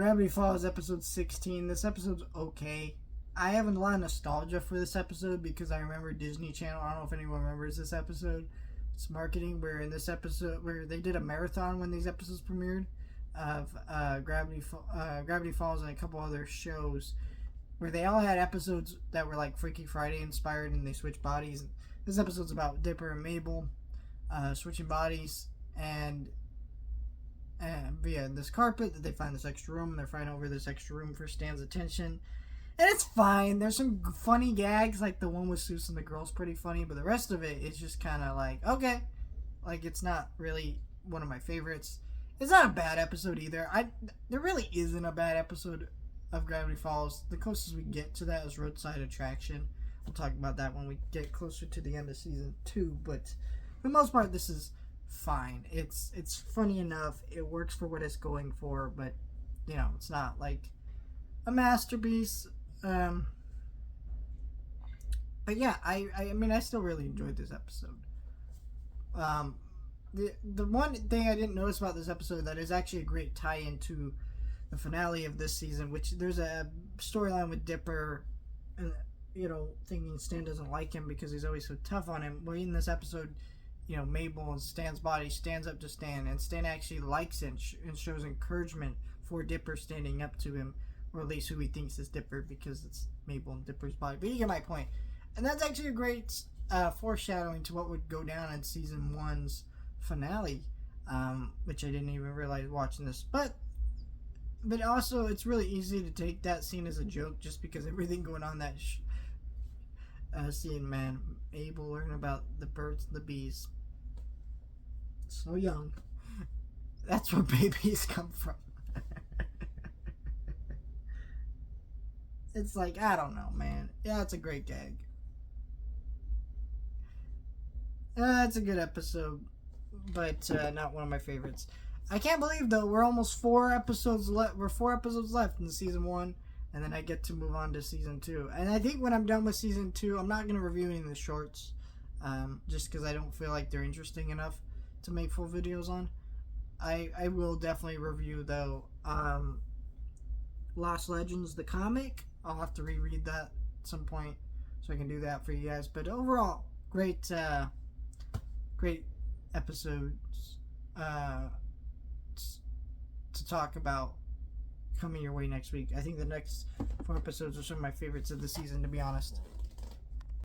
Gravity Falls episode 16. This episode's okay. I have a lot of nostalgia for this episode because I remember Disney Channel. I don't know if anyone remembers this episode. It's marketing where in this episode where they did a marathon when these episodes premiered of Gravity Falls and a couple other shows where they all had episodes that were like Freaky Friday inspired and they switched bodies. This episode's about Dipper and Mabel switching bodies and via this carpet that they find this extra room and they're fighting over this extra room for Stan's attention. And it's fine. There's some funny gags, like the one with Susan the girl's pretty funny, but the rest of it is just kind of like, okay. Like, it's not really one of my favorites. It's not a bad episode either. There really isn't a bad episode of Gravity Falls. The closest we get to that is Roadside Attraction. We'll talk about that when we get closer to the end of season 2, but for the most part, this is fine. It's funny enough. It works for what it's going for, but, you know, it's not like a masterpiece. But yeah, I mean, I still really enjoyed this episode. The one thing I didn't notice about this episode that is actually a great tie-in to the finale of this season, which there's a storyline with Dipper, you know, thinking Stan doesn't like him because he's always so tough on him. Well, in this episode, you know, Mabel and Stan's body stands up to Stan, and Stan actually likes it and shows encouragement for Dipper standing up to him, or at least who he thinks is Dipper, because it's Mabel and Dipper's body. But you get my point. And that's actually a great foreshadowing to what would go down in season 1's finale, which I didn't even realize watching this. But also, it's really easy to take that scene as a joke just because everything going on that scene, man. Mabel learn about the birds and the bees. So young. That's where babies come from. It's like, I don't know, man. Yeah, it's a great gag. It's a good episode, but not one of my favorites. I can't believe, though, we're almost 4 episodes left. We're 4 episodes left in season 1, and then I get to move on to season 2. And I think when I'm done with season 2, I'm not going to review any of the shorts, just because I don't feel like they're interesting enough to make full videos on. I will definitely review, though, Lost Legends, the comic. I'll have to reread that at some point so I can do that for you guys. But overall, great episodes to talk about coming your way next week. I think the next 4 episodes are some of my favorites of the season, to be honest.